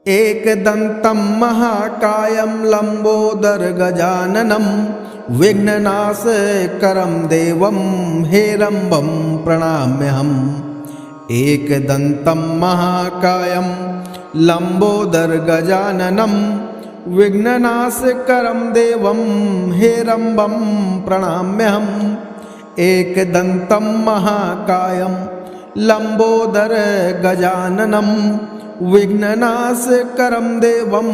एकदन्तं महाकायं लम्बोदरगजाननं विघ्ननाशकरं देवं हेरम्बं प्रणम्यहम्। एकदन्तं महाकायं लम्बोदरगजाननं विघ्ननाशकरं देवं हेरम्बं प्रणम्यहम्। एकदन्तं महाकायं लम्बोदरगजाननं विघ्ननाशकरं देवं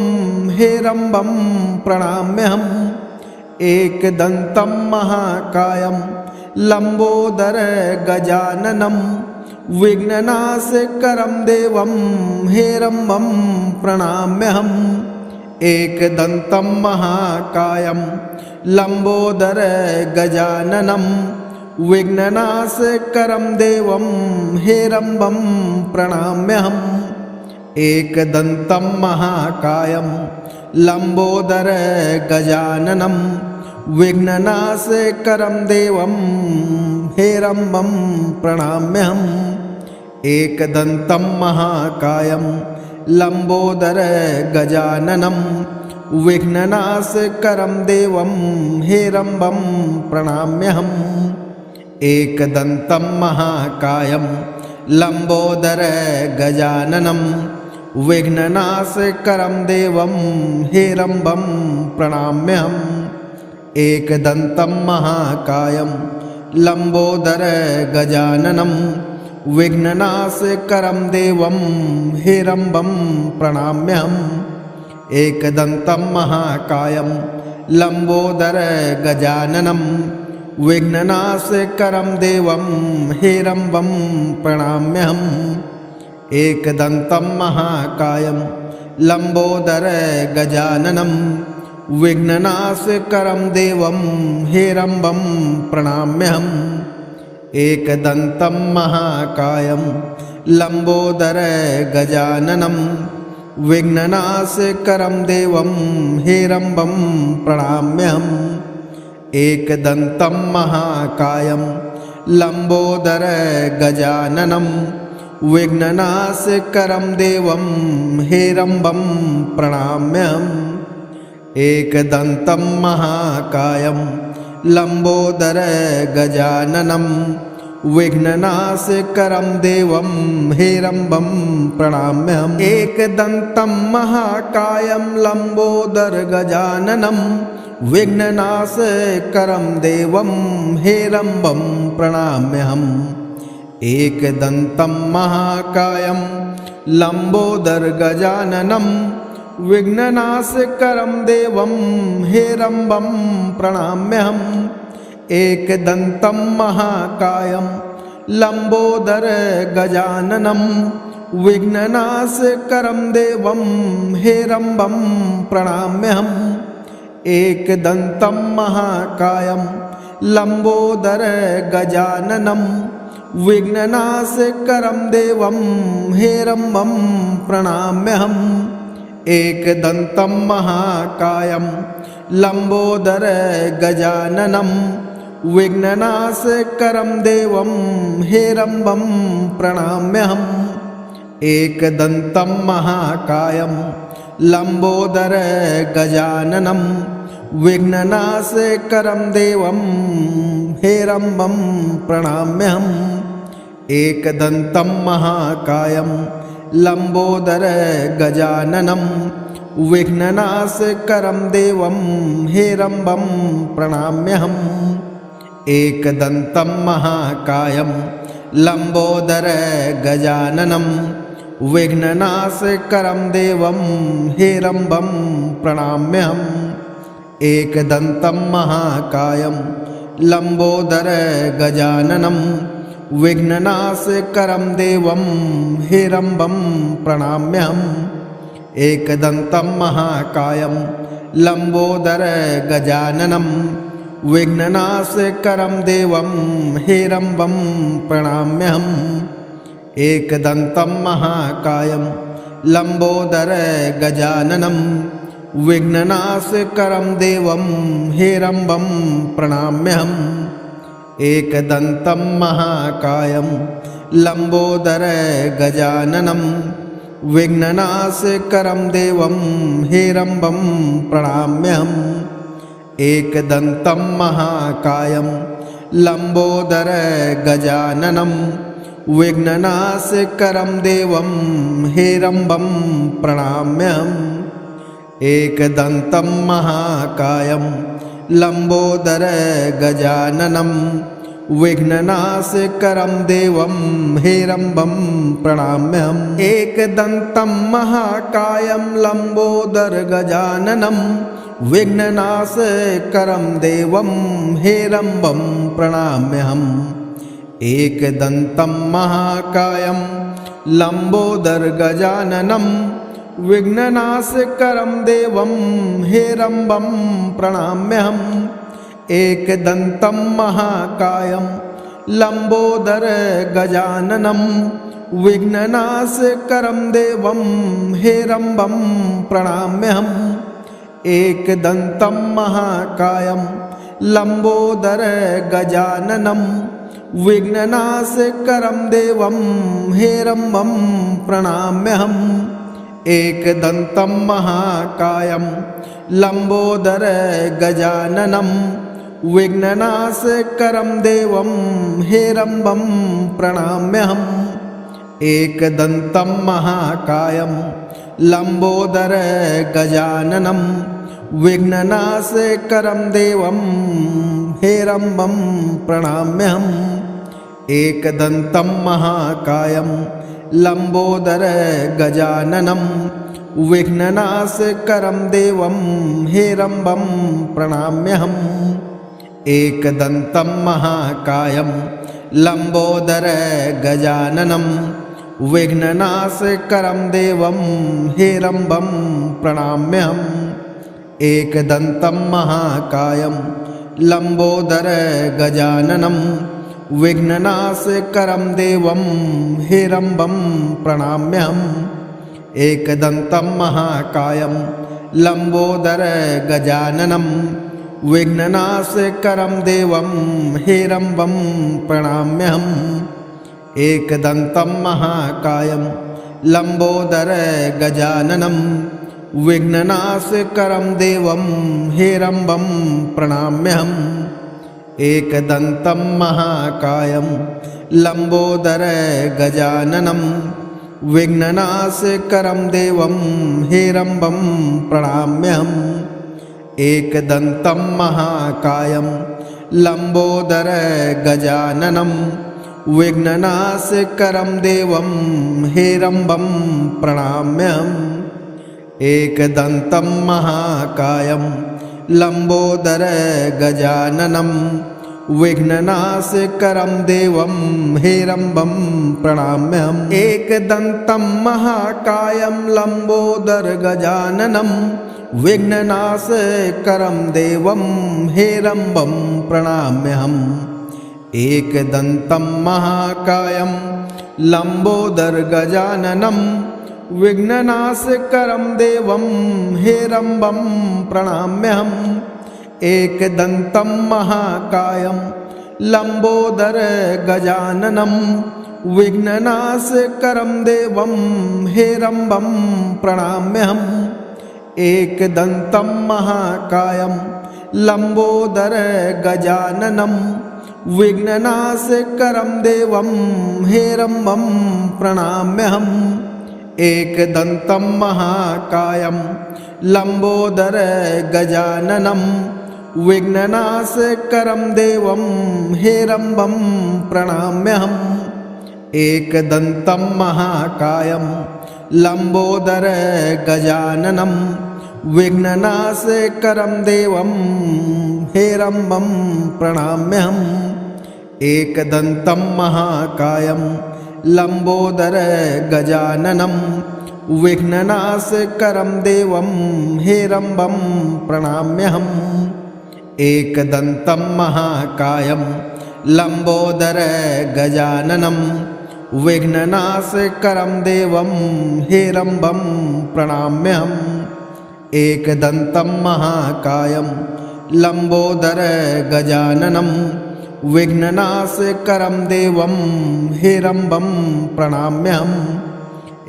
हेरम्बं प्रणम्यहम्। एकदन्तं महाकायं लम्बोदरगजाननं विघ्ननाशकरं देवं हेरम्बं प्रणम्यहम्। एकदन्तं महाकायं लम्बोदरगजाननं विघ्ननाशकरं देवं हेरम्बं प्रणम्यहम्। एकदन्तं महाकायं लम्बोदरगजाननं विघ्ननाशकरं देवं हेरम्बं प्रणम्यहम्। एकदन्तं महाकायं लम्बोदरगजाननं विघ्ननाशकरं देवं हेरम्बं प्रणम्यहम्। एकदन्तं महाकायं लम्बोदरगजाननं विघ्ननाशकरं देवं हेरम्बं प्रणम्यहम्। एकदन्तं महाकायं लम्बोदरगजाननं विघ्ननाशकरं देवं हेरम्बं प्रणम्यहम्। एकदन्तं महाकायं लम्बोदरगजाननं विघ्ननाशकरं देवं हेरम्बं प्रणम्यहम्। एकदन्तं महाकायं लम्बोदरगजाननं विघ्ननाशकरं देवं हेरम्बं प्रणम्यहम्। एकदन्तं महाकायं लम्बोदरगजाननं विघ्ननाशकरं देवं हेरम्बं प्रणम्यहम्। एकदन्तं महाकायं लम्बोदरगजाननं विघ्ननाशकरं देवं हेरम्बं प्रणम्यहम्। एकदन्तं महाकायं लम्बोदरगजाननं विघ्ननाशकरं देवं हेरम्बं प्रणम्यहम्। एकदन्तं महाकायं लम्बोदरगजाननं विघ्ननाशकरं देवं हेरम्बं प्रणम्यहम्। एकदन्तं महाकायं लम्बोदरगजाननं विघ्ननाशकरं देवं हेरम्बं प्रणम्यहम्। एकदन्तं महाकायं लम्बोदरगजाननं विघ्ननाशकरं देवं हेरम्बं प्रणम्यहम्। एकदन्तं महाकायं लम्बोदरगजाननं विघ्ननाशकरं देवं हेरम्बं प्रणम्यहम्। एकदन्तं महाकायं लम्बोदरगजाननं विघ्ननाशकरं देवं हेरम्बं प्रणम्यहम्। एकदन्तं महाकायं लम्बोदरगजाननं विघ्ननाशकरं देवं हेरम्बं प्रणम्यहम्। एकदन्तं महाकायं लम्बोदरगजाननं विघ्ननाशकरं देवं हेरम्बं प्रणम्यहम्। एकदन्तं महाकायं लम्बोदरगजाननं विघ्ननाशकरं देवं हेरम्बं प्रणम्यहम्। एकदन्तं महाकायं लम्बोदरगजाननं विघ्ननाशकरं देवं हेरम्बं प्रणम्यहम्। एकदन्तं महाकायं लम्बोदरगजाननं विघ्ननाशकरं देवं हेरम्बं प्रणम्यहम्। एकदन्तं महाकायं लम्बोदरगजाननं विघ्ननाशकरं देवं हेरम्बं प्रणम्यहम्। एकदन्तं महाकायं लम्बोदरगजाननं विघ्ननाशकरं देवं हेरम्बं प्रणम्यहम् एकदन्तं महाकायं लम्बोदरगजाननं विघ्ननाशकरं देवं हेरम्बं प्रणम्यहम् एकदन्तं महाकायं लम्बोदरगजाननं विघ्ननाशकरं देवं हेरम्बं प्रणम्यहम् एकदन्तं महाकायं लम्बोदरगजाननं विघ्ननाशकरं देवं हेरम्बं प्रणम्यहम् एकदन्तं महाकायं लम्बोदरगजाननं विघ्ननाशकरं देवं हेरम्बं प्रणम्यहम् एकदन्तं महाकायं लम्बोदरगजाननं विघ्ननाशकरं देवं हेरम्बं प्रणम्यहम् एकदन्तं महाकायं लम्बोदरगजाननं विघ्ननाशकरं देवं हेरम्बं प्रणम्यहम् एकदन्तं महाकायं लम्बोदरगजाननं विघ्ननाशकरं देवं हेरम्बं प्रणम्यहम् एकदन्तं महाकायं लम्बोदरगजाननं विघ्ननाशकरं देवं हेरम्बं प्रणम्यहम् एकदन्तं महाकायं लम्बोदरगजाननं विघ्ननाशकरं देवं हेरम्बं प्रणम्यहम् एकदन्तं महाकायं लम्बोदरगजाननं विघ्ननाशकरं देवं हेरम्बं प्रणम्यहम् एकदन्तं महाकायं लम्बोदरगजाननं विघ्ननाशकरं देवं हेरम्बं प्रणम्यहम् एकदन्तं महाकायं लम्बोदरगजाननं विघ्ननाशकरं देवं हेरम्बं प्रणम्यहम् एकदन्तं महाकायं लम्बोदरगजाननं विघ्ननाशकरं देवं हेरम्बं प्रणम्यहम् एकदन्तं महाकायं लम्बोदरगजाननं विघ्ननाशकरं देवं हेरम्बं प्रणम्यहम् एकदन्तं महाकायं लम्बोदरगजाननं विघ्ननाशकरं देवं हेरम्बं प्रणम्यहम् एकदन्तं महाकायं लम्बोदरगजाननं विघ्ननाशकरं देवं हेरम्बं प्रणम्यहम् एकदन्तं महाकायं लम्बोदरगजाननं विघ्ननाशकरं देवं हेरम्बं प्रणम्यहम् एकदन्तं महाकायं लम्बोदरगजाननं विघ्ननाशकरं देवं हेरम्बं प्रणम्यहम् एकदन्तं महाकायं लम्बोदरगजाननं विघ्ननाशकरं देवं हेरम्बं प्रणम्यहम् एकदन्तं महाकायं लम्बोदरगजाननं विघ्ननाशकरं देवं हेरम्बं प्रणम्यहम् एकदन्तं महाकायं लम्बोदरगजाननं विघ्ननाशकरं देवं हेरम्बं प्रणम्यहम् एकदन्तं महाकायं लम्बोदरगजाननं विघ्ननाशकरं देवं हेरम्बं प्रणम्यहम् एकदन्तं महाकायं लम्बोदरगजाननं विघ्ननाशकरं देवं हेरम्बं प्रणम्यहम् एकदन्तं महाकायं लम्बोदरगजाननं विघ्ननाशकरं देवं हेरम्बं प्रणम्यहम् एकदन्तं महाकायं लम्बोदरगजाननं विघ्ननाशकरं देवं हेरम्बं प्रणम्यहम्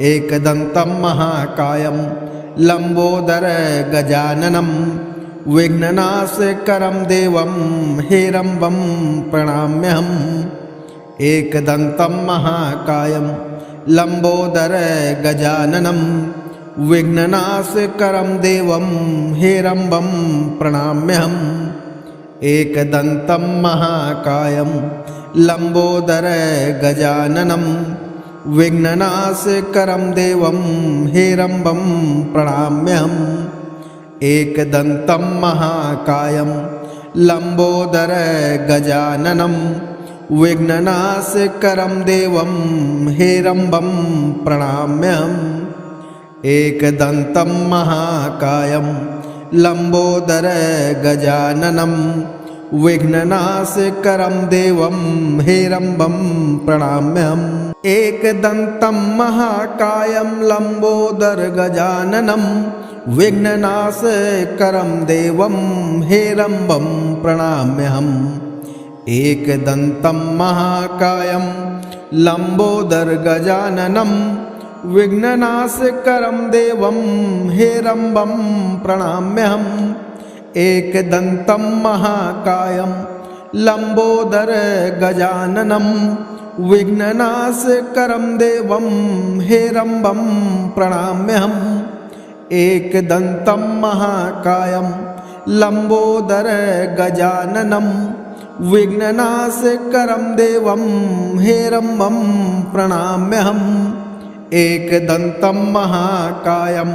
एकदन्तं महाकायं लम्बोदर गजाननं विघ्ननाशकरं देवं हेरम्बं प्रणम्यहम् एकदन्तं महाकायं लम्बोदर गजाननं विघ्ननाशकरं देवं हेरम्बं प्रणम्यहम् एकदन्तं महाकायं लम्बोदर गजाननं विघ्ननाशकरं देवं हेरम्बं प्रणम्यहम् एकदन्तं महाकायं लम्बोदर गजाननं विघ्ननाशकरं देवं हेरम्बं प्रणम्यहम् एकदन्तं महाकायं लम्बोदर गजाननं विघ्ननाशकरं देवं हेरम्बं प्रणम्यहम् एकदन्तं महाकायं लम्बोदर गजाननं विघ्ननाशकरं देवं हेरम्बं प्रणम्यहम् एकदन्तं महाकायं लम्बोदर गजाननं विघ्ननाशकरं देवं हेरम्बं प्रणम्यहम् एकदन्तं महाकायं लम्बोदर गजाननं विघ्ननाशकरं देवं हेरम्बं प्रणम्यहम् एकदन्तं महाकायं लम्बोदर गजाननं विघ्ननाशकरं देवं हेरम्बं प्रणम्यहम् एकदन्तं महाकायं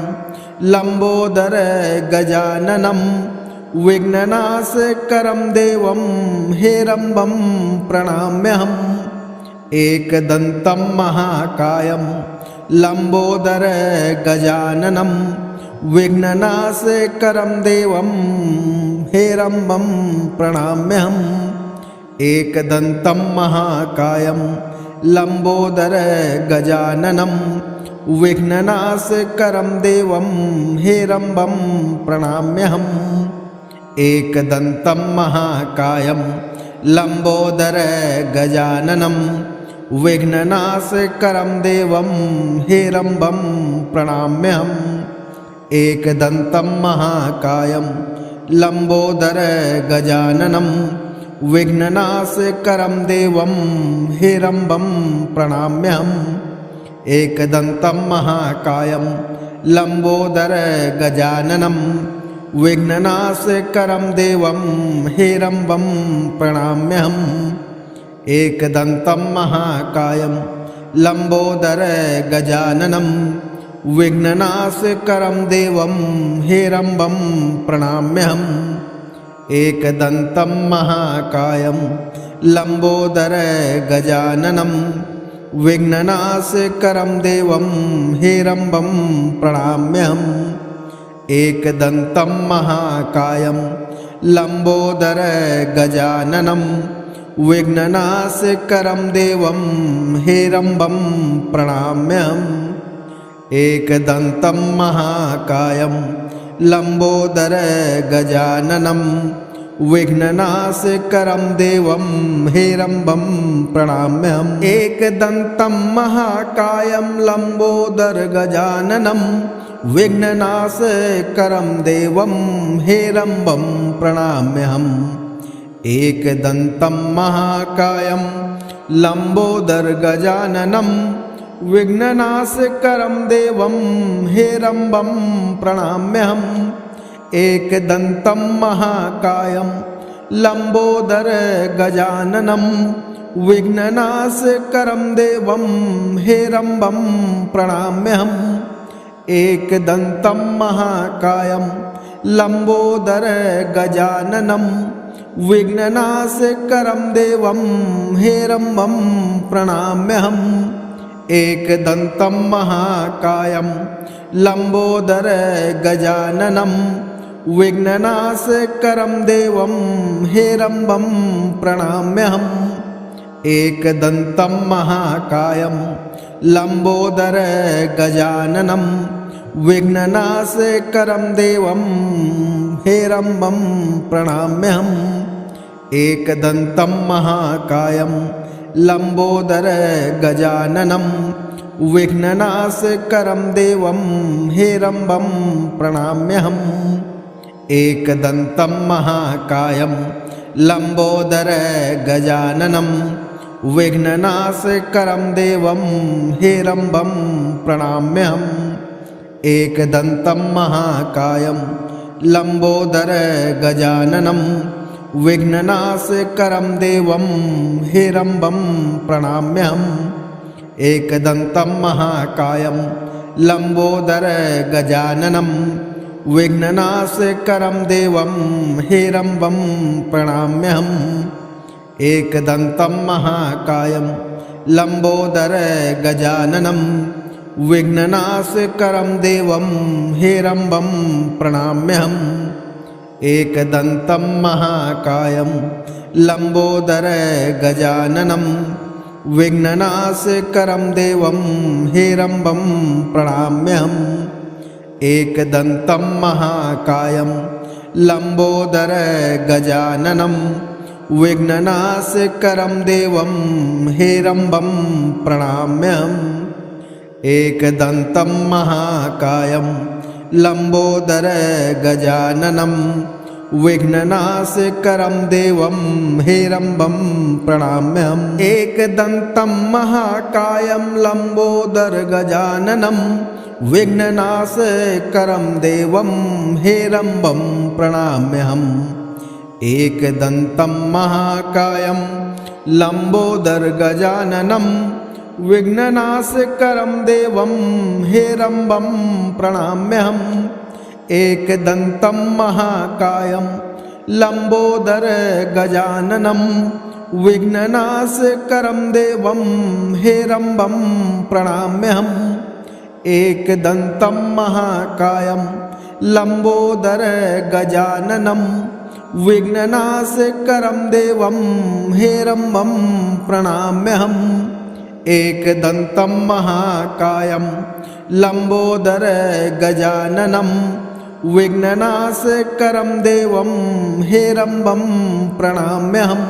लम्बोदर गजाननं विघ्ननाशकरं देवं हेरम्बं प्रणम्यहम् एकदन्तं महाकायं लम्बोदर गजाननं विघ्ननाशकरं देवं हेरम्बं प्रणम्यहम् एकदन्तं महाकायं लम्बोदर गजाननं विघ्ननाशकरं देवं हेरम्बं प्रणम्यहम् एकदन्तं महाकायं लम्बोदर गजाननं विघ्ननाशकरं देवं हेरम्बं प्रणम्यहम् एकदन्तं महाकायं लम्बोदर गजाननं विघ्ननाशकरं देवं हेरम्बं प्रणम्यहम् एकदन्तं महाकायं लम्बोदर गजाननं विघ्ननाशकरं देवं हेरम्बं प्रणम्यहम् एकदन्तं महाकायं लम्बोदर गजाननं विघ्ननाशकरं देवं हेरम्बं प्रणम्यहम् एकदन्तं महाकायं लम्बोदर गजाननं विघ्ननाशकरं देवं हेरम्बं प्रणम्यहम् एकदन्तं महाकायं लम्बोदर गजाननं विघ्ननाशकरं देवं हेरम्बं प्रणम्यहम् एकदन्तं महाकायं लम्बोदर गजाननं विघ्ननाशकरं देवं हेरम्बं प्रणम्यहम् एकदन्तं महाकायं लम्बोदर गजाननं विघ्ननाशकरं देवं हेरम्बं प्रणम्यहम् एकदन्तं महाकायं लम्बोदर गजाननं विघ्ननाशकरं देवं हेरम्बं प्रणम्यहम् एकदन्तं महाकायं लम्बोदर गजाननं विघ्ननाशकरं देवं हेरम्बं प्रणम्यहम् एकदन्तं महाकायं लम्बोदर गजाननं विघ्ननाशकरं देवं हेरम्बं प्रणम्यहम् एकदन्तं महाकायं लम्बोदर गजाननं विघ्ननाशकरं देवं हेरम्बं प्रणम्यहम् एकदन्तं महाकायं लम्बोदर गजाननं विघ्ननाशकरं देवं हेरम्बं प्रणम्यहम् एकदन्तं महाकायं लम्बोदर गजाननं विघ्ननाशकरं देवं हेरम्बं प्रणम्यहम् एकदन्तं महाकायं लम्बोदरं गजाननं विघ्ननाशकरं देवं हेरम्बं प्रणम्यहम् एकदन्तं महाकायं लम्बोदरं गजाननं विघ्ननाशकरं देवं हेरम्बं प्रणम्यहम् एकदन्तं महाकायं लम्बोदरं गजाननं विघ्ननाशकरं देवं हेरम्बं प्रणम्यहम् एकदन्तं महाकायं लम्बोदरं गजाननं विघ्ननाशकरं देवं हेरम्बं प्रणम्यहम् एकदन्तं महाकायं लम्बोदरं गजाननं विघ्ननाशकरं देवं हेरम्बं प्रणम्यहम् एकदन्तं महाकायं लम्बोदरं गजाननं विघ्ननाशकरं देवं हेरम्बं प्रणम्यहम् एकदन्तं महाकायं लम्बोदरं गजाननं विघ्ननाशकरं देवं हेरम्बं प्रणम्यहम् एकदन्तं महाकायं लम्बोदरं गजाननं विघ्ननाशकरं देवं हेरम्बं प्रणम्यहम् एकदन्तं महाकायं लम्बोदरं गजाननं विघ्ननाशकरं देवं हेरम्बं प्रणम्यहम् एकदन्तं महाकायं लम्बोदरं गजाननं विघ्ननाशकरं देवं हेरम्बं प्रणम्यहम् एकदन्तं महाकायं लम्बोदरं गजाननं विघ्ननाशकरं देवं हेरम्बं प्रणम्यहम् एकदन्तं महाकायं लम्बोदरं गजाननं विघ्ननाशकरं देवं हेरम्बं प्रणम्यहम्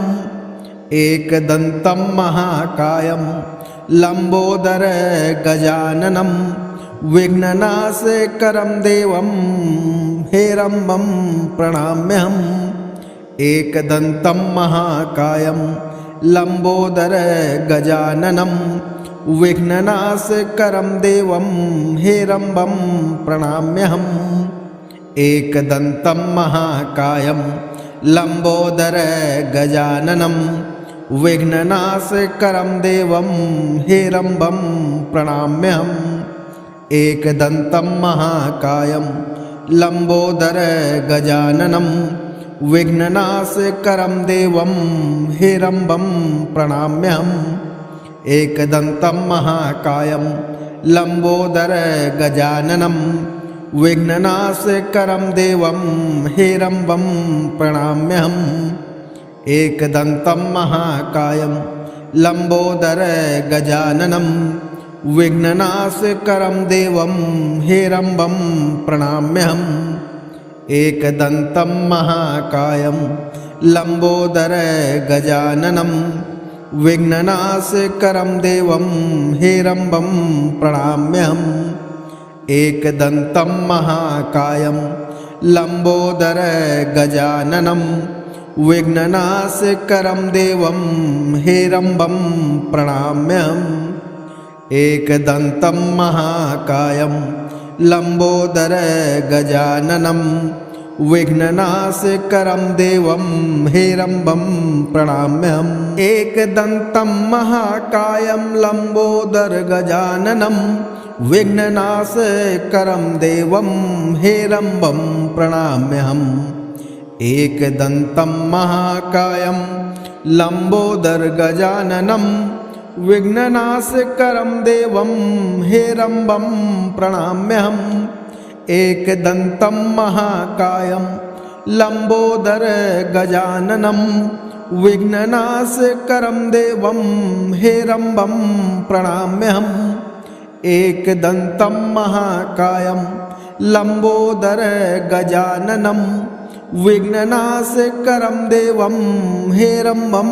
एकदन्तं महाकायं लम्बोदरं गजाननं विघ्ननाशकरं देवं हेरम्बं प्रणम्यहम् एकदन्तं महाकायं लम्बोदरं गजाननं विघ्ननाशकरं देवं हेरम्बं प्रणम्यहम् एकदन्तं महाकायं लम्बोदरं गजाननं विघ्ननाशकरं देवं हेरम्बं प्रणम्यहम् एकदन्तं महाकायं लम्बोदरं गजाननं विघ्ननाशकरं देवं हेरम्बं प्रणम्यहम् एकदन्तं महाकायं लम्बोदरं गजाननं विघ्ननाशकरं देवं हेरम्बं प्रणम्यहम् एकदन्तं महाकायं लम्बोदरं गजाननं विघ्ननाशकरं देवं हेरम्बं प्रणम्यहम् एकदन्तं महाकायं लम्बोदरं गजाननं विघ्ननाशकरं देवं हेरम्बं प्रणम्यहम् एकदन्तं महाकायं लम्बोदरं गजाननं विघ्ननाशकरं देवं हेरम्बं प्रणम्यहम् एकदन्तं महाकायं लम्बोदरं गजाननं विघ्ननाशकरं देवं हेरम्बं प्रणम्यहम् एकदन्तं महाकायं लम्बोदरं गजाननं विघ्ननाशकरं देवं हेरम्बं प्रणम्यहम् एकदन्तं महाकायं लम्बोदरं गजाननं विघ्ननाशकरं देवं हेरम्बं प्रणम्यहम् एकदन्तं महाकायं लम्बोदरं गजाननं विघ्ननाशकरं देवं हेरम्बं प्रणम्यहम् एकदन्तं महाकायं लम्बोदरं गजाननं विघ्ननाशकरं देवं हेरम्बं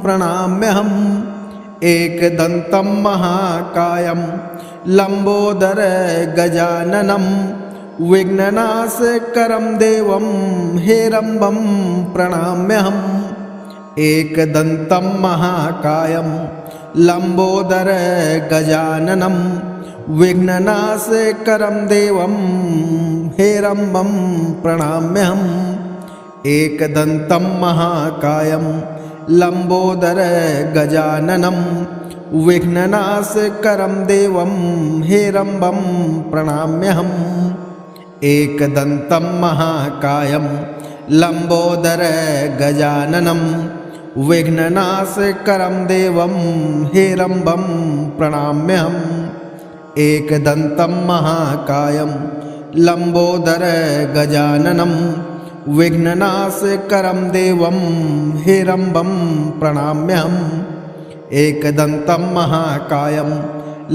प्रणम्यहम् एकदन्तं महाकायं लम्बोदर गजाननं विघ्ननाशकरं देवं हेरम्बं प्रणम्यहम् एकदन्तं महाकायं लम्बोदर गजाननं विघ्ननाशकरं देवं हेरम्बं प्रणम्यहम् एकदन्तं महाकायं लम्बोदर गजाननं विघ्ननाशकरं देवं हेरम्बं प्रणम्यहम् एकदन्तं महाकायं लम्बोदर गजाननं विघ्ननाशकरं देवं हेरम्बं प्रणम्यहम् एकदन्तं महाकायं लम्बोदर गजाननं विघ्ननाशकरं देवं हेरम्बं प्रणम्यहम् एकदन्तं महाकायं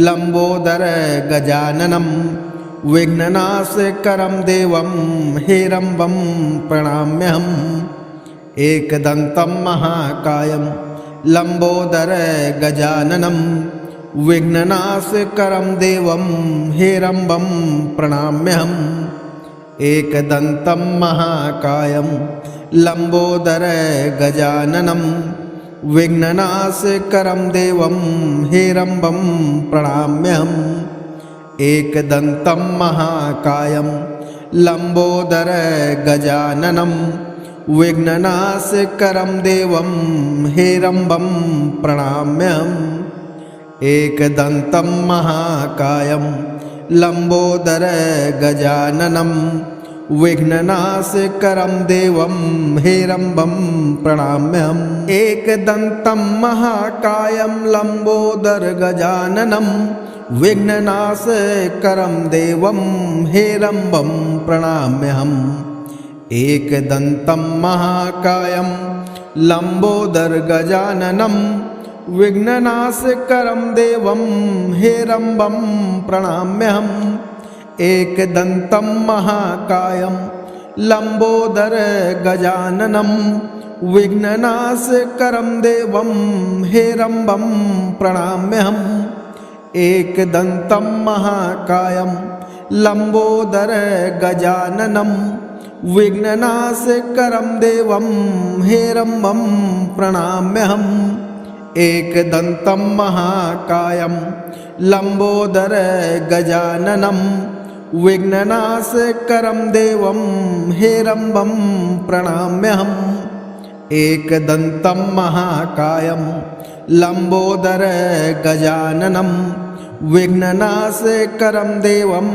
लम्बोदर गजाननं विघ्ननाशकरं देवं हेरम्बं प्रणम्यहम् एकदन्तं महाकायं लम्बोदर गजाननं विघ्ननाशकरं देवं हेरम्बं प्रणम्यहम् एकदन्तं महाकायं लम्बोदर गजाननं विघ्ननाशकरं देवं हेरम्बं प्रणम्यहम् एकदन्तं महाकायं लम्बोदर गजाननं विघ्ननाशकरं देवं हेरम्बं प्रणम्यहम् एकदन्तं महाकायं लम्बोदर गजाननं विघ्ननाशकरं देवं हेरम्बं प्रणम्यहम् एकदन्तं महाकायं लम्बोदर गजाननं विघ्ननाशकरं देवं हेरम्बं प्रणम्यहम् एकदन्तं महाकायं लम्बोदर गजाननं विघ्ननाशकरं देवं हेरम्बं प्रणम्यहम् एकदन्तं महाकायं लम्बोदर गजाननं विघ्ननाशकरं देवं हेरम्बं प्रणम्यहम् एकदन्तं महाकायं लम्बोदर गजाननं विघ्ननाशकरं देवं हेरम्बं प्रणम्यहम् एकदन्तं महाकायं लम्बोदर गजाननं विघ्ननाशकरं देवं हेरम्बं प्रणम्यहम् एकदन्तं महाकायं लम्बोदर गजाननं विघ्ननाशकरं देवं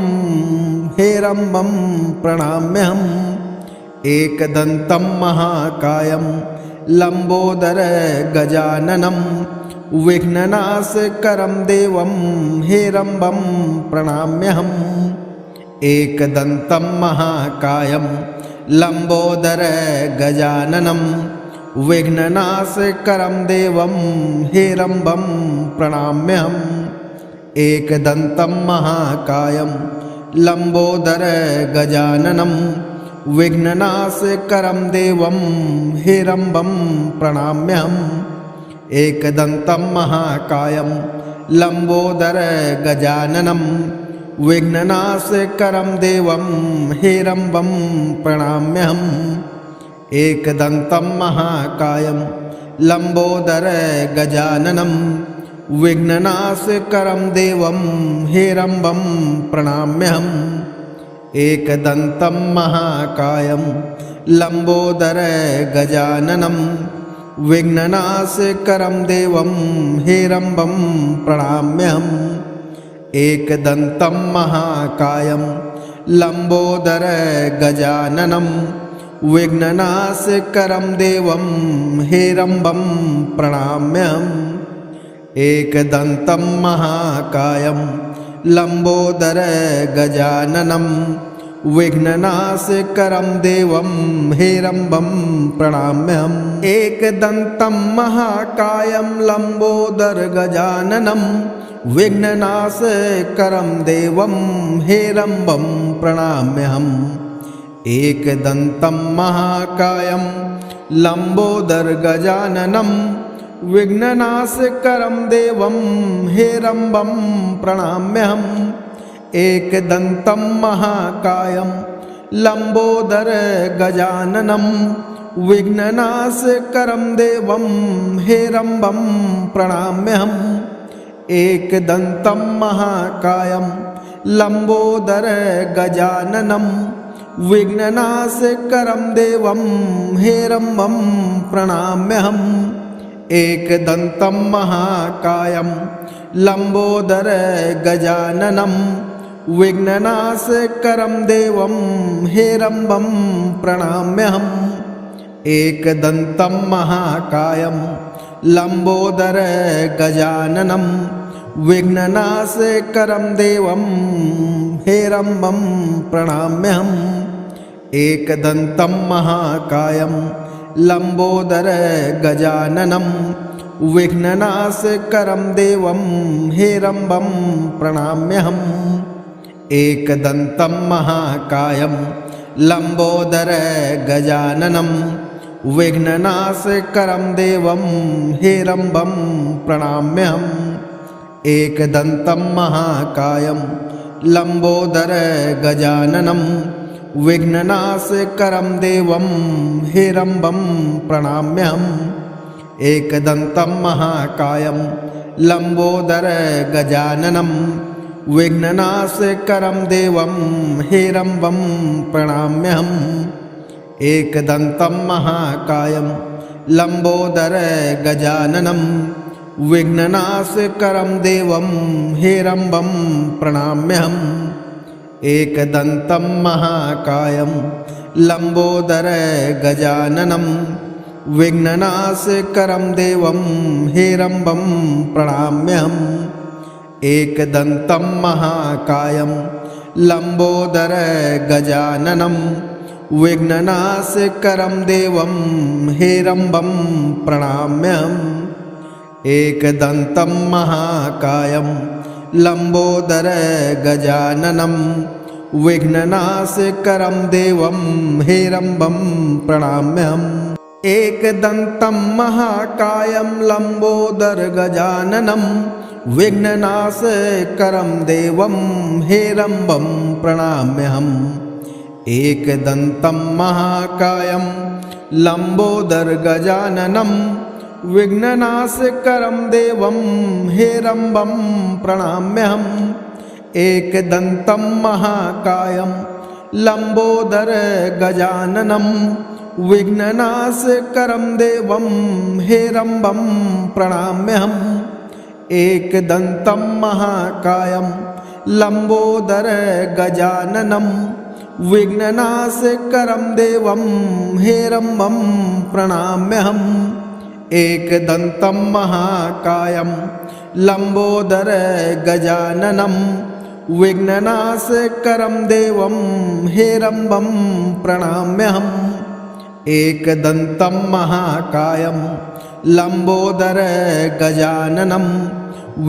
हेरम्बं प्रणम्यहम् एकदन्तं महाकायं लम्बोदर गजाननं विघ्ननाशकरं देवं हेरम्बं प्रणम्यहम् एकदन्तं महाकायं लम्बोदर गजाननं विघ्ननाशकरं देवं हेरम्बं प्रणम्यहम् एकदन्तं महाकायं लम्बोदर गजाननं विघ्ननाशकरं देवं हेरम्बं प्रणम्यहम् एकदन्तं महाकायं लम्बोदर गजाननं विघ्ननाशकरं देवं हेरम्बं प्रणम्यहम् एकदन्तं महाकायं लम्बोदर गजाननं विघ्ननाशकरं देवं हेरम्बं प्रणम्यहम् एकदन्तं महाकायं लम्बोदर गजाननं विघ्ननाशकरं देवं हेरम्बं प्रणम्यहम् एकदन्तं महाकायं लम्बोदर गजाननं विघ्ननाशकरं देवं हेरम्बं प्रणम्यहम् एकदन्तं महाकायं लम्बोदर गजाननं विघ्ननाशकरं देवं हेरम्बं प्रणम्यहम् एकदन्तं महाकायं लम्बोदर गजाननं विघ्ननाशकरं देवं हेरम्बं प्रणम्यहम् एकदन्तं महाकायं लम्बोदर गजाननं विघ्ननाशकरं देवं हेरम्बं प्रणम्यहम् एकदन्तं महाकायं लम्बोदर गजाननं विघ्ननाशकरं देवं हेरम्बं प्रणम्यहम् एकदन्तं महाकायं लम्बोदर गजाननं विघ्ननाशकरं देवं हेरम्बं प्रणम्यहम् एकदन्तं महाकायं लम्बोदर गजाननं विघ्ननाशकरं देवं हेरम्बं प्रणम्यहम् एकदन्तं महाकायं लम्बोदर गजाननं विघ्ननाशकरं देवं हेरम्बं प्रणम्यहम् एकदन्तं महाकायं लम्बोदर गजाननं विघ्ननाशकरं देवं हेरम्बं प्रणम्यहम् एकदन्तं महाकायं लम्बोदर गजाननं विघ्ननाशकरं देवं हेरम्बं प्रणम्यहम् एकदन्तं महाकायं लम्बोदर गजाननं विघ्ननाशकरं देवं हेरम्बं प्रणम्यहम् एकदन्तं महाकायं लम्बोदर गजाननं विघ्ननाशकरं देवं हेरम्बं प्रणम्यहम् एकदन्तं महाकायं लम्बोदर गजाननं विघ्ननाशकरं देवं हेरम्बं प्रणम्यहम् एकदन्तं महाकायं लम्बोदर गजाननं विघ्ननाशकरं देवं हेरम्बं प्रणम्यहम् एकदन्तं महाकायं लम्बोदर गजाननं विघ्ननाशकरं देवं हेरम्बं प्रणम्यहम् एकदन्तं महाकायं लम्बोदर गजाननं विघ्ननाशकरं देवं हेरम्बं प्रणम्यहम् एकदन्तं महाकायं लम्बोदर गजाननं विघ्ननाशकरं देवं हेरम्बं प्रणम्यहम् एकदन्तं महाकायं लम्बोदर गजाननं विघ्ननाशकरं देवं हेरम्बं प्रणम्यहम् एकदन्तं महाकायं लम्बोदर गजाननं विघ्ननाशकरं देवं हेरम्बं प्रणम्यहम् एकदन्तं महाकायं लम्बोदर गजाननं विघ्ननाशकरं देवं हेरम्बं प्रणम्यहम् एकदन्तं महाकायं लम्बोदर गजाननं विघ्ननाशकरं देवं हेरम्बं प्रणम्यहम् एकदन्तं महाकायं लम्बोदर गजाननं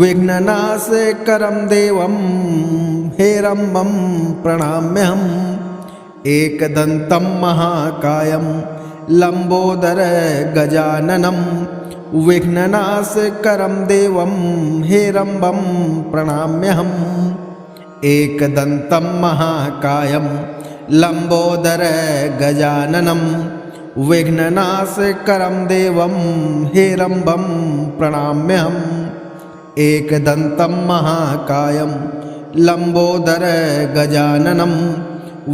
विघ्ननाशकरं देवं हेरम्बं प्रणम्यहम् एकदन्तं महाकायं लम्बोदर गजाननं विघ्ननाशकरं देवं हेरम्बं प्रणम्यहम् एकदन्तं महाकायं लम्बोदर गजाननं विघ्ननाशकरं देवं हेरम्बं प्रणम्यहम् एकदन्तं महाकायं लम्बोदर गजाननं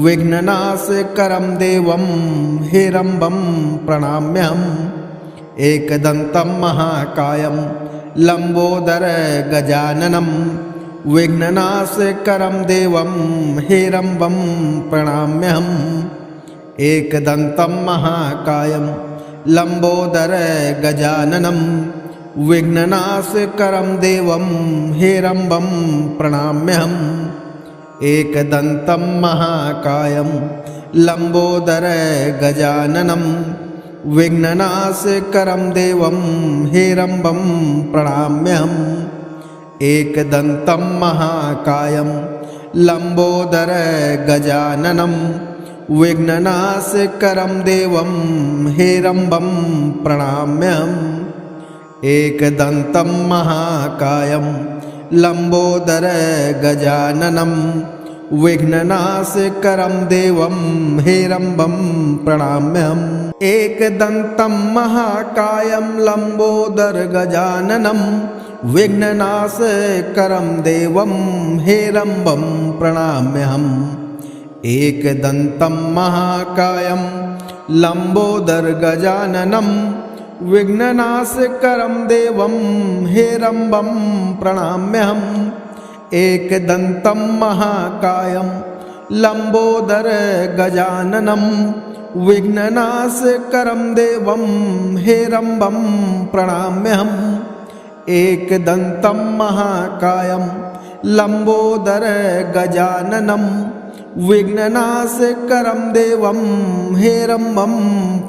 विघ्ननाशकरं देवं हेरम्बं प्रणम्यहम् एकदन्तं महाकायं लम्बोदर गजाननं विघ्ननाशकरं देवं हेरम्बं प्रणम्यहम् एकदन्तं महाकायं लम्बोदर गजाननं विघ्ननाशकरं देवं हेरम्बं प्रणम्यहम् एकदन्तं महाकायं लम्बोदर गजाननं विघ्ननाशकरं देवं हेरम्बं प्रणम्यहम् एकदन्तं महाकायं लम्बोदर गजाननं विघ्ननाशकरं देवं हेरम्बं प्रणम्यहम् एकदन्तं महाकायं लम्बोदरगजाननं विघ्ननाशकरं देवं हेरम्बं प्रणम्यहम् एकदन्तं महाकायं लम्बोदरगजाननं विघ्ननाशकरं देवं हेरम्बं प्रणम्यहम् एकदन्तं महाकायं लम्बोदरगजाननं विघ्ननाशकरं देवं हेरम्बं प्रणम्यहम् एकदन्तं महाकायं लम्बोदरगजाननं विघ्ननाशकरं देवं हेरम्बं प्रणम्यहम् एकदन्तं महाकायं लम्बोदरगजाननं विघ्ननाशकरं देवं हेरम्बं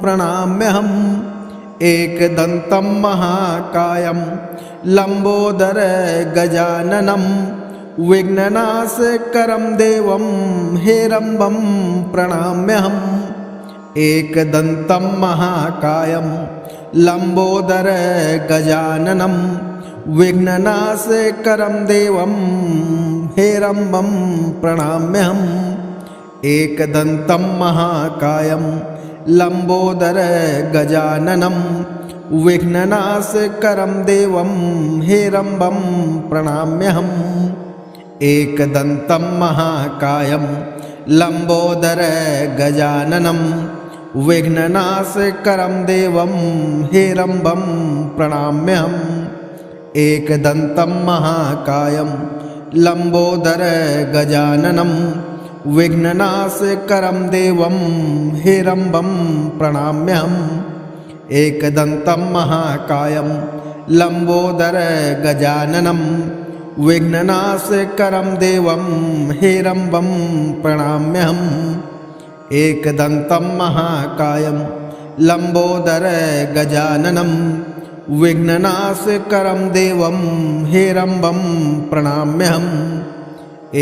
प्रणम्यहम् एकदन्तं महाकायं लम्बोदरगजाननं विघ्ननाशकरं देवं हेरम्बं प्रणम्यहम् एकदन्तं महाकायं लम्बोदरगजाननं विघ्ननाशकरं देवं हेरम्बं प्रणम्यहम् एकदन्तं महाकायं लम्बोदरगजाननं विघ्ननाशकरं देवं हेरम्बं प्रणम्यहम् एकदन्तं महाकायं लम्बोदरगजाननं विघ्ननाशकरं देवं हेरम्बं प्रणम्यहम् एकदन्तं महाकायं लम्बोदरगजाननं विघ्ननाशकरं देवं हेरम्बं प्रणम्यहम् एकदन्तं महाकायं लम्बोदरगजाननं विघ्ननाशकरं देवं हेरम्बं प्रणम्यहम् एकदन्तं महाकायं लम्बोदरगजाननं विघ्ननाशकरं देवं हेरम्बं प्रणम्यहम्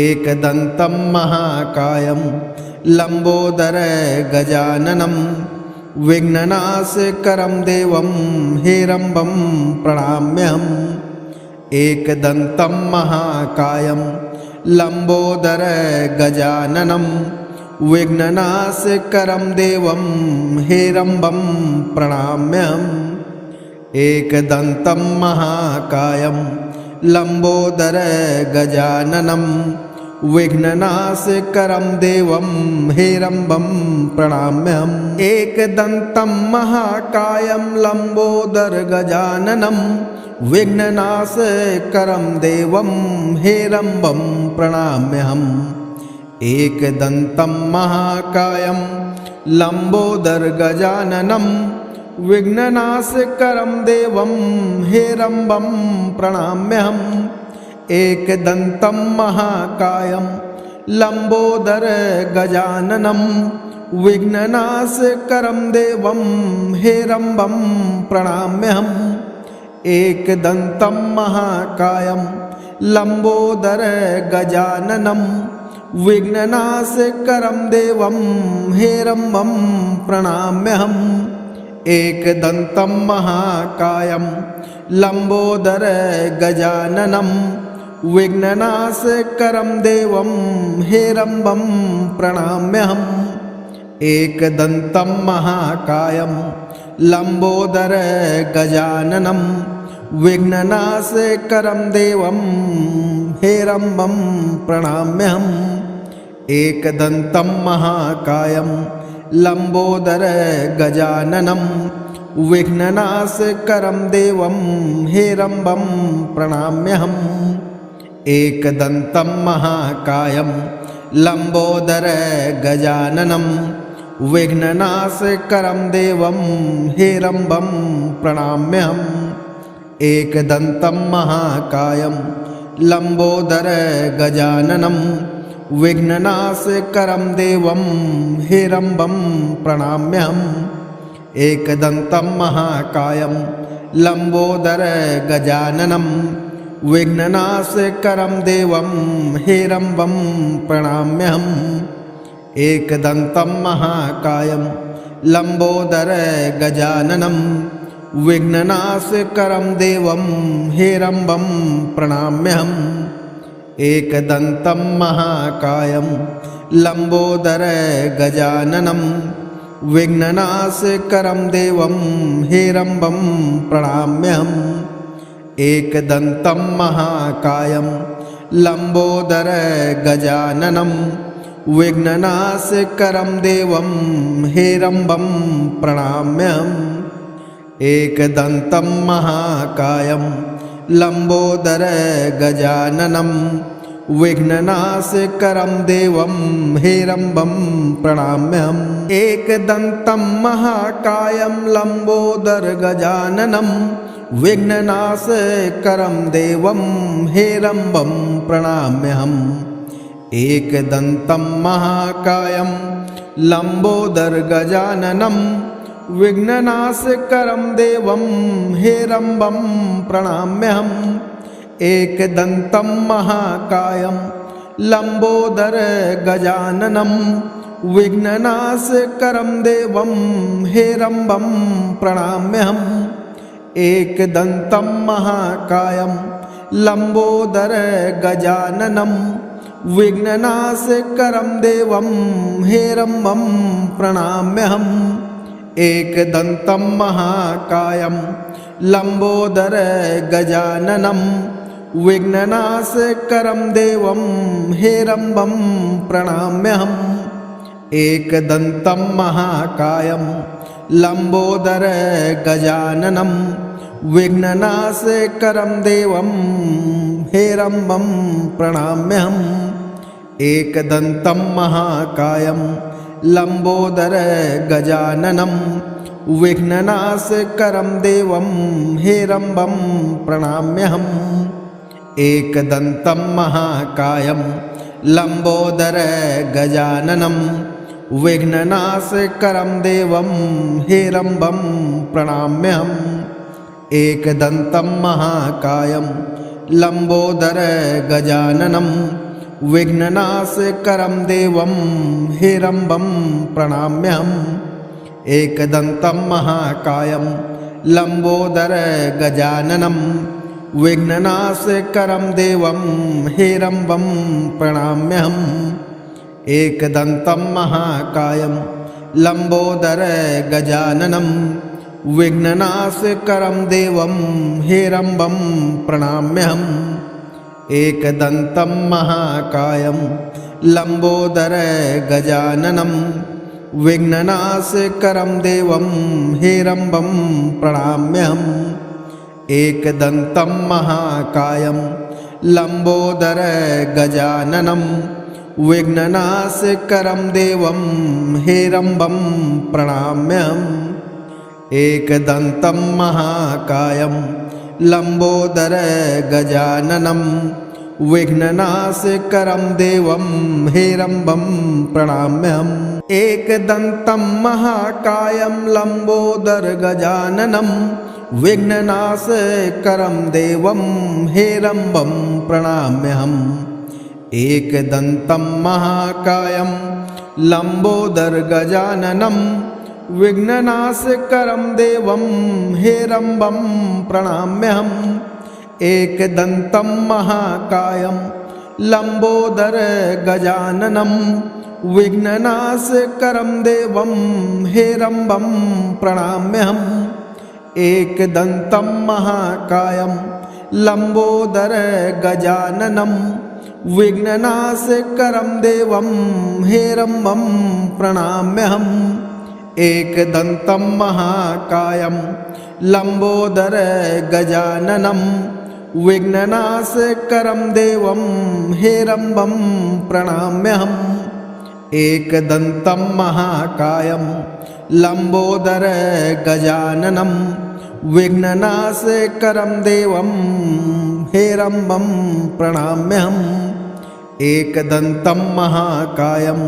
एकदन्तं महाकायं लम्बोदरगजाननं विघ्ननाशकरं देवं हेरम्बं प्रणम्यहम् एकदन्तं महाकायं लम्बोदरगजाननं विघ्ननाशकरं देवं हेरम्बं प्रणम्यहम् एकदन्तं महाकायं लम्बोदरगजाननं विघ्ननाशकरं देवं हेरम्बं प्रणम्यहम् एकदन्तं महाकायं लम्बोदरगजाननं विघ्ननाशकरं देवं हेरम्बं प्रणम्यहम् एकदन्तं महाकायं लम्बोदरगजाननं विघ्ननाशकरं देवं हेरम्बं प्रणम्यहम् एकदन्तं महाकायं लम्बोदरगजाननं विघ्ननाशकरं देवं हेरम्बं प्रणम्यहम् एकदन्तं महाकायं लम्बोदरगजाननं विघ्ननाशकरं देवं हेरम्बं प्रणम्यहम् एकदन्तं महाकायं लम्बोदरगजाननं विघ्ननाशकरं देवं हेरम्बं प्रणम्यहम् एकदन्तं महाकायं लम्बोदरगजाननं विघ्ननाशकरं देवं हेरम्बं प्रणम्यहम् एकदन्तं महाकायं लम्बोदरगजाननं विघ्ननाशकरं देवं हेरम्बं प्रणम्यहम् एकदन्तं महाकायं लम्बोदरगजाननं विघ्ननाशकरं देवं हेरम्बं प्रणम्यहम् एकदन्तं महाकायं लम्बोदरगजाननं विघ्ननाशकरं देवं हेरम्बं प्रणम्यहम् एकदन्तं महाकायं लम्बोदरगजाननं विघ्ननाशकरं देवं हेरम्बं प्रणम्यहम् एकदन्तं महाकायं लम्बोदरगजाननं विघ्ननाशकरं देवं हेरम्बं प्रणम्यहम् एकदन्तं महाकायं लम्बोदरगजाननं विघ्ननाशकरं देवं हेरम्बं प्रणम्यहम् एकदन्तं महाकायं लम्बोदरगजाननं विघ्ननाशकरं देवं हेरम्बं प्रणम्यहम् एकदन्तं महाकायं लम्बोदरगजाननं विघ्ननाशकरं देवं हेरम्बं प्रणम्यहम् एकदन्तं महाकायं लम्बोदरगजाननं विघ्ननाशकरं देवं हेरम्बं प्रणम्यहम् एकदन्तं महाकायं लम्बोदरगजाननं विघ्ननाशकरं देवं हेरम्बं प्रणम्यहम् एकदन्तं महाकायं लम्बोदरगजाननं विघ्ननाशकरं देवं हेरम्बं प्रणम्यहम् एकदन्तं महाकायं लम्बोदरगजाननं विघ्ननाशकरं देवं हेरम्बं प्रणम्यहम् एकदन्तं महाकायं लम्बोदरगजाननं विघ्ननाशकरं देवं हेरम्बं प्रणम्यहम् एकदन्तं महाकायं लम्बोदरगजाननं विघ्ननाशकरं देवं हेरम्बं प्रणम्यहम् एकदन्तं महाकायं लम्बोदरगजाननं विघ्ननाशकरं देवं हेरम्बं प्रणम्यहम् एकदन्तं महाकायं लम्बोदरगजाननं विघ्ननाशकरं देवं हेरम्बं प्रणम्यहम् एकदन्तं महाकायं लम्बोदरगजाननं विघ्ननाशकरं देवं हेरम्बं प्रणम्यहम् एकदन्तं महाकायं लम्बोदरगजाननं विघ्ननाशकरं देवं हेरम्बं प्रणम्यहम् एकदन्तं महाकायं लम्बोदरगजाननं विघ्ननाशकरं देवं हेरम्बं प्रणम्यहम् एकदन्तं महाकायं लम्बोदरगजाननं विघ्ननाशकरं देवं हेरम्बं प्रणम्यहम् एकदन्तं महाकायं लम्बोदरगजाननं विघ्ननाशकरं देवं हेरम्बं प्रणम्यहम् एकदन्तं महाकायं लम्बोदरगजाननं विघ्ननाशकरं देवं हेरम्बं प्रणम्यहम् एकदन्तं महाकायं लम्बोदरगजाननं विघ्ननाशकरं देवं हेरम्बं प्रणम्यहम् एकदन्तं महाकायं लम्बोदरगजाननं विघ्ननाशकरं देवं हेरम्बं प्रणम्यहम् एकदन्तं महाकायं लम्बोदरगजाननं विघ्ननाशकरं देवं हेरम्बं प्रणम्यहम् एकदन्तं महाकायं लम्बोदरगजाननं विघ्ननाशकरं देवं हेरम्बं प्रणम्यहम् एकदन्तं महाकायं लम्बोदरगजाननं विघ्ननाशकरं देवं हेरम्बं प्रणम्यहम् एकदन्तं महाकायं लम्बोदरगजाननं विघ्ननाशकरं देवं हेरम्बं प्रणम्यहम् एकदन्तं महाकायं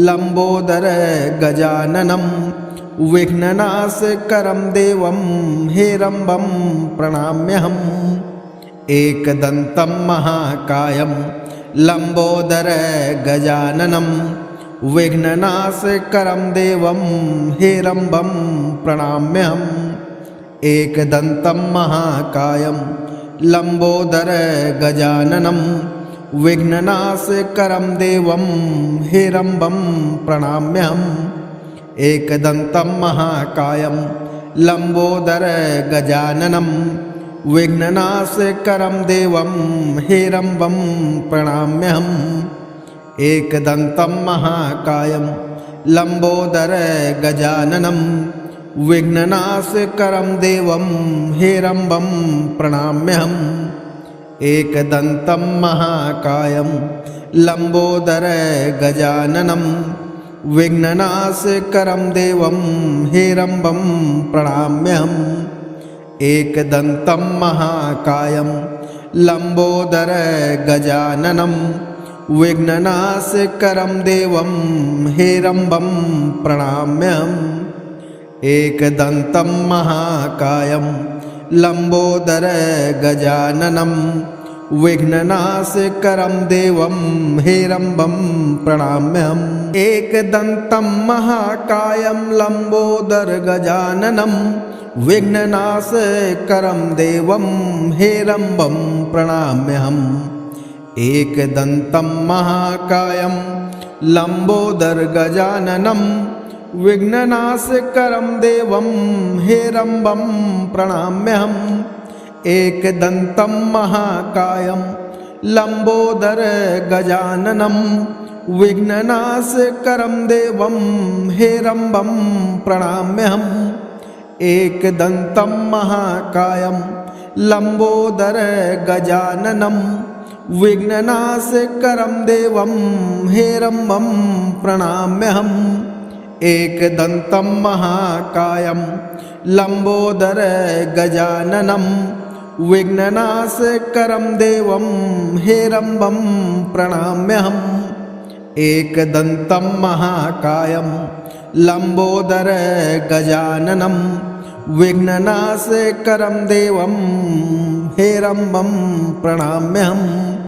लम्बोदरगजाननं विघ्ननाशकरं देवं हेरम्बं प्रणम्यहम् एकदन्तं महाकायं लम्बोदरगजाननं विघ्ननाशकरं देवं हेरम्बं प्रणम्यहम् एकदन्तं महाकायं लम्बोदरगजाननं विघ्ननाशकरं देवं हेरम्बं प्रणम्यहम् एकदन्तं महाकायं लम्बोदरगजाननं विघ्ननाशकरं देवं हेरम्बं प्रणम्यहम् एकदन्तं महाकायं लम्बोदरगजाननं विघ्ननाशकरं देवं हेरम्बं प्रणम्यहम् एकदन्तं महाकायं लम्बोदरगजाननं विघ्ननाशकरं देवं हेरम्बं प्रणम्यहम् एकदन्तं महाकायं लम्बोदरगजाननं विघ्ननाशकरं देवं हेरम्बं प्रणम्यहम् एकदन्तं महाकायं लम्बोदरगजाननं विघ्ननाशकरं देवं हेरम्बं प्रणम्यहम् एकदन्तं महाकायं लम्बोदरगजाननं विघ्ननाशकरं देवं हेरम्बं प्रणम्यहम् एकदन्तं महाकायं लम्बोदरगजाननं विघ्ननाशकरं देवं हेरम्बं प्रणम्यहम् एकदन्तं महाकायं लम्बोदरगजाननं विघ्ननाशकरं देवं हेरम्बं प्रणम्यहम् एकदन्तं महाकायं लम्बोदरगजाननं विघ्ननाशकरं देवं हेरम्बं प्रणम्यहम् एकदन्तं महाकायं लम्बोदरगजाननं विघ्ननाशकरं देवं हेरम्बं प्रणम्यहम् एकदन्तं महाकायं लम्बोदरगजाननं विघ्ननाशकरं देवं हेरम्बं प्रणम्यहम्